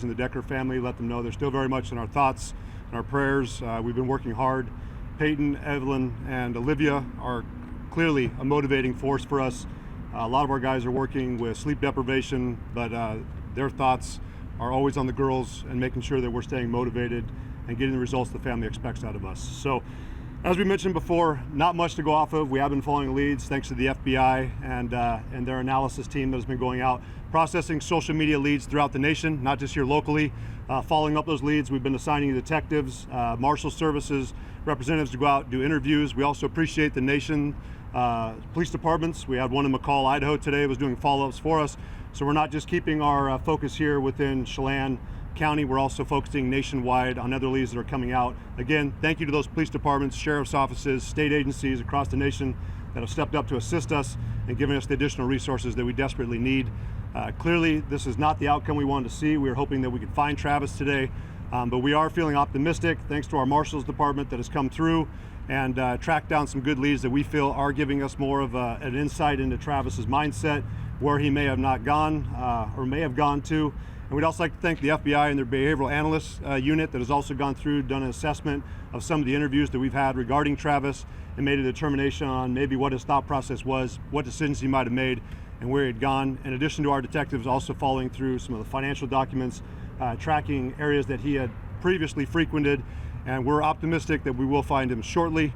and the Decker family, let them know they're still very much in our thoughts and our prayers. We've been working hard. Peyton, Evelyn, and Olivia are clearly a motivating force for us. A lot of our guys are working with sleep deprivation, but their thoughts are always on the girls and making sure that we're staying motivated and getting the results the family expects out of us. So, as we mentioned before, not much to go off of. We have been following leads thanks to the FBI and their analysis team that has been going out, processing social media leads throughout the nation, not just here locally. Following up those leads, we've been assigning detectives, marshal services, representatives to go out and do interviews. We also appreciate the nation police departments. We had one in McCall, Idaho today, was doing follow-ups for us. So we're not just keeping our focus here within Chelan County, we're also focusing nationwide on other leads that are coming out. Again, thank you to those police departments, sheriff's offices, state agencies across the nation that have stepped up to assist us and given us the additional resources that we desperately need. Clearly, this is not the outcome we wanted to see. We were hoping that we could find Travis today, but we are feeling optimistic thanks to our marshals department that has come through and tracked down some good leads that we feel are giving us more of an insight into Travis's mindset, where he may have not gone or may have gone to. And we'd also like to thank the FBI and their behavioral analysts unit that has also gone through, done an assessment of some of the interviews that we've had regarding Travis and made a determination on maybe what his thought process was, what decisions he might have made, and where he had gone. In addition to our detectives also following through some of the financial documents, tracking areas that he had previously frequented, and we're optimistic that we will find him shortly.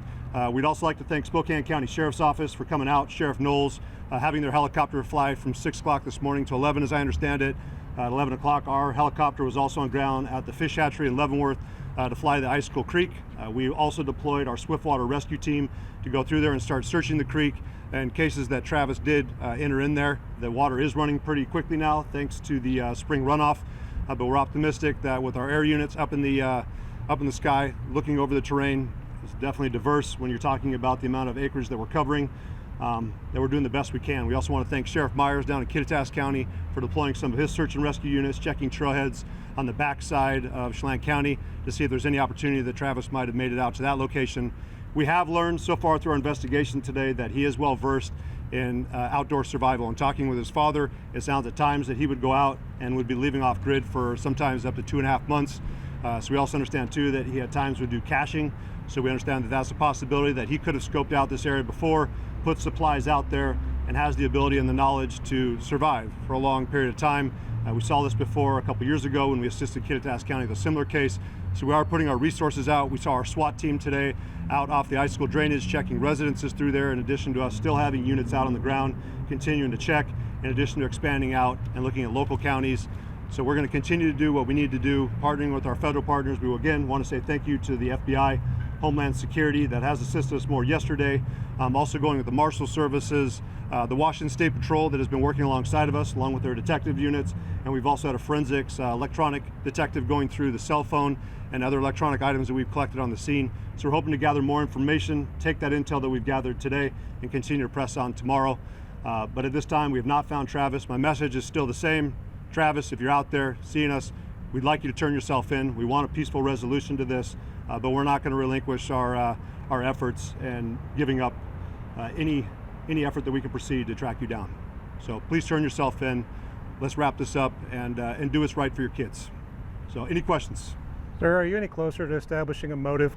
We'd also like to thank Spokane County Sheriff's Office for coming out, Sheriff Knowles, having their helicopter fly from 6 o'clock this morning to 11, as I understand it. At 11 o'clock, our helicopter was also on ground at the fish hatchery in Leavenworth to fly the Icicle Creek. We also deployed our Swiftwater rescue team to go through there and start searching the creek in cases that Travis did enter in there. The water is running pretty quickly now thanks to the spring runoff, but we're optimistic that with our air units up in the sky, looking over the terrain, it's definitely diverse when you're talking about the amount of acreage that we're covering, that we're doing the best we can. We also want to thank Sheriff Myers down in Kittitas County for deploying some of his search and rescue units, checking trailheads on the backside of Chelan County to see if there's any opportunity that Travis might have made it out to that location. We have learned so far through our investigation today that he is well versed in outdoor survival. And talking with his father, it sounds at times that he would go out and would be leaving off grid for sometimes up to 2.5 months. So we also understand too that he at times would do caching. So we understand that that's a possibility, that he could have scoped out this area before, put supplies out there, and has the ability and the knowledge to survive for a long period of time. We saw this before a couple years ago when we assisted Kittitas County with a similar case. So we are putting our resources out. We saw our SWAT team today out off the icicle drainage, checking residences through there, in addition to us still having units out on the ground, continuing to check, in addition to expanding out and looking at local counties. So we're going to continue to do what we need to do, partnering with our federal partners. We will again want to say thank you to the FBI, Homeland Security, that has assisted us more yesterday. Also going with the Marshal Services, the Washington State Patrol that has been working alongside of us, along with their detective units. And we've also had a forensics electronic detective going through the cell phone and other electronic items that we've collected on the scene. So we're hoping to gather more information, take that intel that we've gathered today, and continue to press on tomorrow. But at this time, we have not found Travis. My message is still the same. Travis, if you're out there seeing us, we'd like you to turn yourself in. We want a peaceful resolution to this, but we're not going to relinquish our efforts and giving up any effort that we can proceed to track you down. So please turn yourself in. Let's wrap this up and do what's right for your kids. So any questions? Sir, are you any closer to establishing a motive?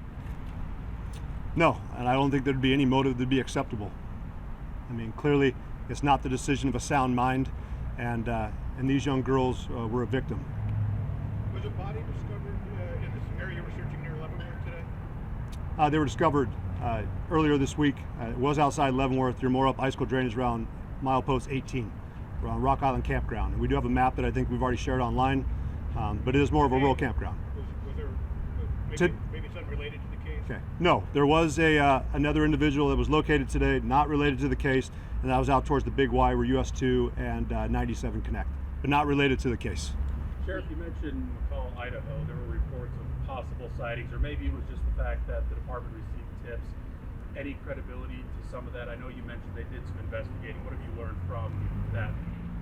No, and I don't think there'd be any motive that'd be acceptable. I mean, clearly it's not the decision of a sound mind, and these young girls were a victim. Was a body discovered in this area you were searching near Leavenworth today? They were discovered earlier this week. It was outside Leavenworth. You're more up icicle drainage around milepost 18, around Rock Island Campground. And we do have a map that I think we've already shared online, but it is more of a rural campground. Was there maybe something related to the case? Okay. No, there was another individual that was located today, not related to the case, and that was out towards the Big Y where US 2 and 97 connect, but not related to the case. Sheriff, you mentioned McCall, Idaho. There were reports of possible sightings, or maybe it was just the fact that the department received tips. Any credibility to some of that? I know you mentioned they did some investigating. What have you learned from that?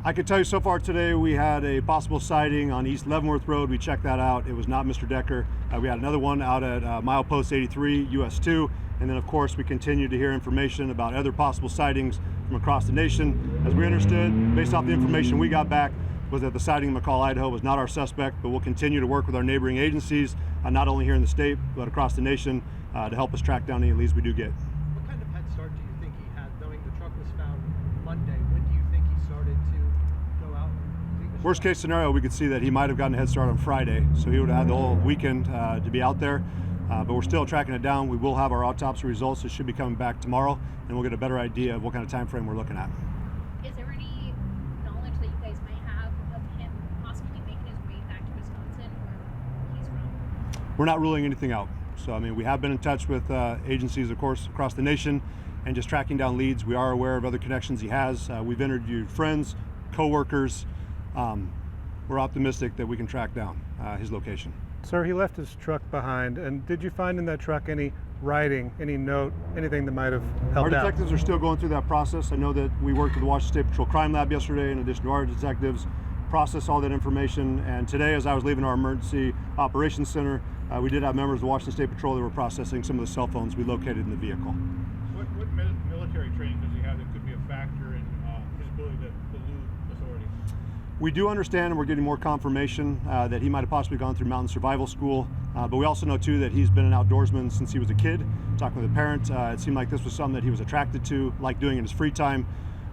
I can tell you so far today we had a possible sighting on East Leavenworth Road. We checked that out. It was not Mr. Decker. We had another one out at milepost 83, US 2. And then, of course, we continue to hear information about other possible sightings from across the nation. As we understood, based off the information we got back, was that the sighting in McCall, Idaho was not our suspect, but we'll continue to work with our neighboring agencies, not only here in the state, but across the nation, to help us track down any leads we do get. What kind of head start do you think he had, knowing the truck was found Monday? When do you think he started to go out? Worst case scenario, we could see that he might have gotten a head start on Friday, so he would have had the whole weekend to be out there. But we're still tracking it down. We will have our autopsy results. It should be coming back tomorrow, and we'll get a better idea of what kind of time frame we're looking at. Is there any knowledge that you guys might have of him possibly making his way back to Wisconsin, where he's from? We're not ruling anything out. So, I mean, we have been in touch with agencies, of course, across the nation, and just tracking down leads. We are aware of other connections he has. We've interviewed friends, co-workers. We're optimistic that we can track down his location. Sir, he left his truck behind, and did you find in that truck any writing, any note, anything that might have Our helped out? detectives are still going through that process. I know that we worked with the Washington State Patrol Crime Lab yesterday, in addition to our detectives, process all that information. And today, as I was leaving our emergency operations center, we did have members of the Washington State Patrol that were processing some of the cell phones we located in the vehicle. What military training does he have that could be a factor in his ability to elude authorities? We do understand, and we're getting more confirmation that he might have possibly gone through mountain survival school, but we also know too that he's been an outdoorsman since he was a kid. Talking with a parent, it seemed like this was something that he was attracted to, liked doing in his free time.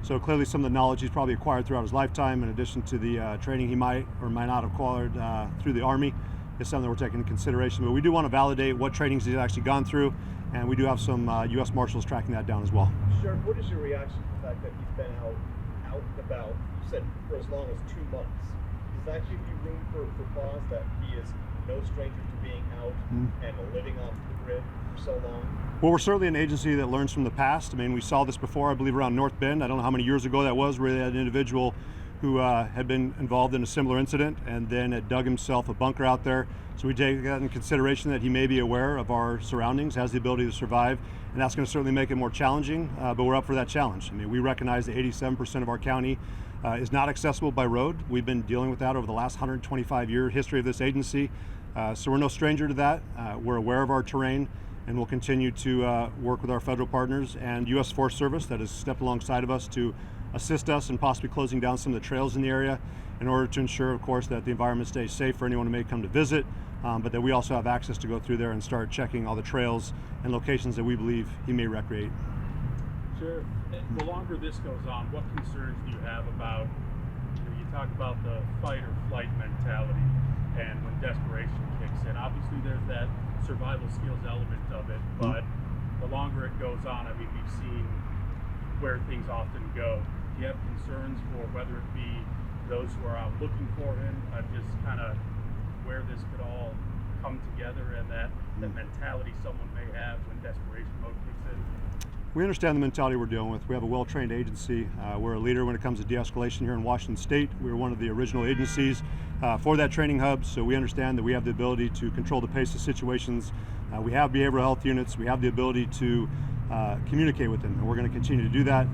So clearly some of the knowledge he's probably acquired throughout his lifetime, in addition to the training he might or might not have acquired through the Army, is something that we're taking into consideration. But we do want to validate what trainings he's actually gone through, and we do have some U.S. Marshals tracking that down as well. Sheriff, what is your reaction to the fact that he's been out and about, you said, for as long as 2 months? Does that give you room for pause that he is no stranger to being out and living off the grid for so long? Well, we're certainly an agency that learns from the past. I mean, we saw this before, I believe, around North Bend. I don't know how many years ago that was, where they had an individual who had been involved in a similar incident and then had dug himself a bunker out there. So we take that in consideration, that he may be aware of our surroundings, has the ability to survive, and that's going to certainly make it more challenging, but we're up for that challenge. I mean, we recognize that 87% of our county is not accessible by road. We've been dealing with that over the last 125-year history of this agency, so we're no stranger to that. We're aware of our terrain, and we'll continue to work with our federal partners and U.S. Forest Service that has stepped alongside of us to assist us in possibly closing down some of the trails in the area in order to ensure, of course, that the environment stays safe for anyone who may come to visit, but that we also have access to go through there and start checking all the trails and locations that we believe he may recreate. Sheriff, the longer this goes on, what concerns do you have about, you talk about the fight or flight mentality and when desperation kicks in? Obviously there's that survival skills element of it, but the longer it goes on, I mean, we've seen where things often go. Do you have concerns for whether it be those who are out looking for him, just kind of where this could all come together, and that mentality someone may have when desperation mode kicks in? We understand the mentality we're dealing with. We have a well-trained agency. We're a leader when it comes to de-escalation here in Washington State. We were one of the original agencies for that training hub, so we understand that we have the ability to control the pace of situations. We have behavioral health units. We have the ability to communicate with him, and we're going to continue to do that.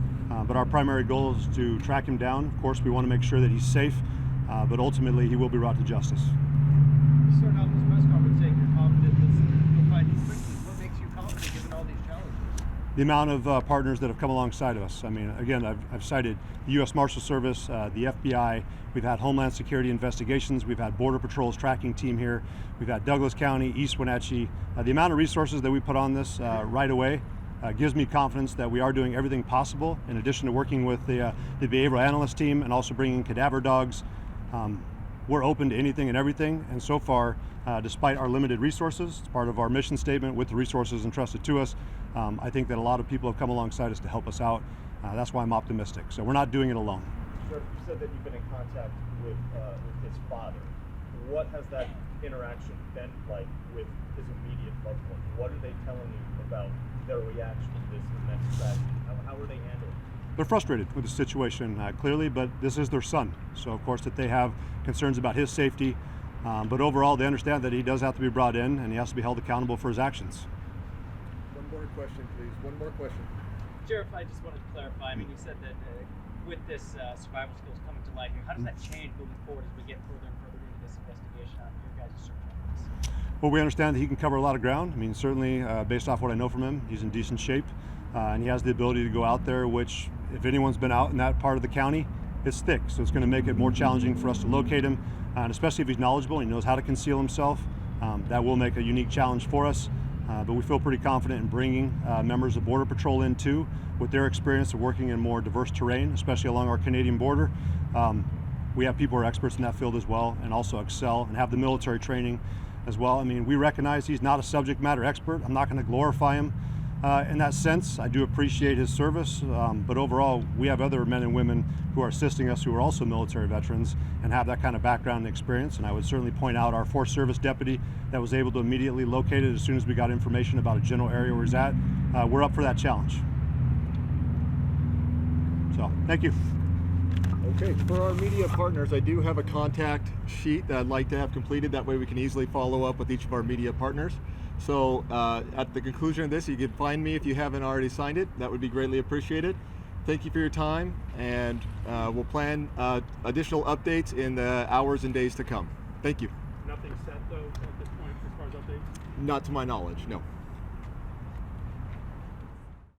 But our primary goal is to track him down. Of course, we want to make sure that he's safe, but ultimately he will be brought to justice. You started out this press conference saying you're confident that you'll find him quickly. What makes you confident given all these challenges? The amount of partners that have come alongside of us. I mean, again, I've cited the U.S. Marshal Service, the FBI. We've had Homeland Security investigations. We've had Border Patrol's tracking team here. We've had Douglas County, East Wenatchee. The amount of resources that we put on this right away gives me confidence that we are doing everything possible, in addition to working with the behavioral analyst team and also bringing cadaver dogs. We're open to anything and everything, and so far, despite our limited resources, it's part of our mission statement with the resources entrusted to us. I think that a lot of people have come alongside us to help us out. That's why I'm optimistic. So we're not doing it alone. Sheriff, you said that you've been in contact with his father. What has that interaction been like with his immediate loved ones? What are they telling you about their reaction to this next tragedy? How are they handling it? They're frustrated with the situation, clearly, but this is their son. So, of course, that they have concerns about his safety. But overall, they understand that he does have to be brought in and he has to be held accountable for his actions. One more question, please. One more question. Sheriff, I just wanted to clarify. I mean, you said that with this survival skills coming to light here, how does that change moving forward as we get further and further into this investigation on your guys' search efforts? Well, we understand that he can cover a lot of ground. I mean, certainly, based off what I know from him, he's in decent shape, and he has the ability to go out there, which, if anyone's been out in that part of the county, it's thick, so it's going to make it more challenging for us to locate him, and especially if he's knowledgeable and he knows how to conceal himself. That will make a unique challenge for us, but we feel pretty confident in bringing members of Border Patrol in too, with their experience of working in more diverse terrain, especially along our Canadian border. We have people who are experts in that field as well, and also excel and have the military training as well. I mean, we recognize he's not a subject matter expert. I'm not going to glorify him in that sense. I do appreciate his service, but overall, we have other men and women who are assisting us who are also military veterans and have that kind of background and experience. And I would certainly point out our Forest Service deputy that was able to immediately locate it as soon as we got information about a general area where he's at. We're up for that challenge. So, thank you. Okay, for our media partners, I do have a contact sheet that I'd like to have completed. That way we can easily follow up with each of our media partners. So at the conclusion of this, you can find me if you haven't already signed it. That would be greatly appreciated. Thank you for your time, and we'll plan additional updates in the hours and days to come. Thank you. Nothing set though at this point as far as updates? Not to my knowledge, no.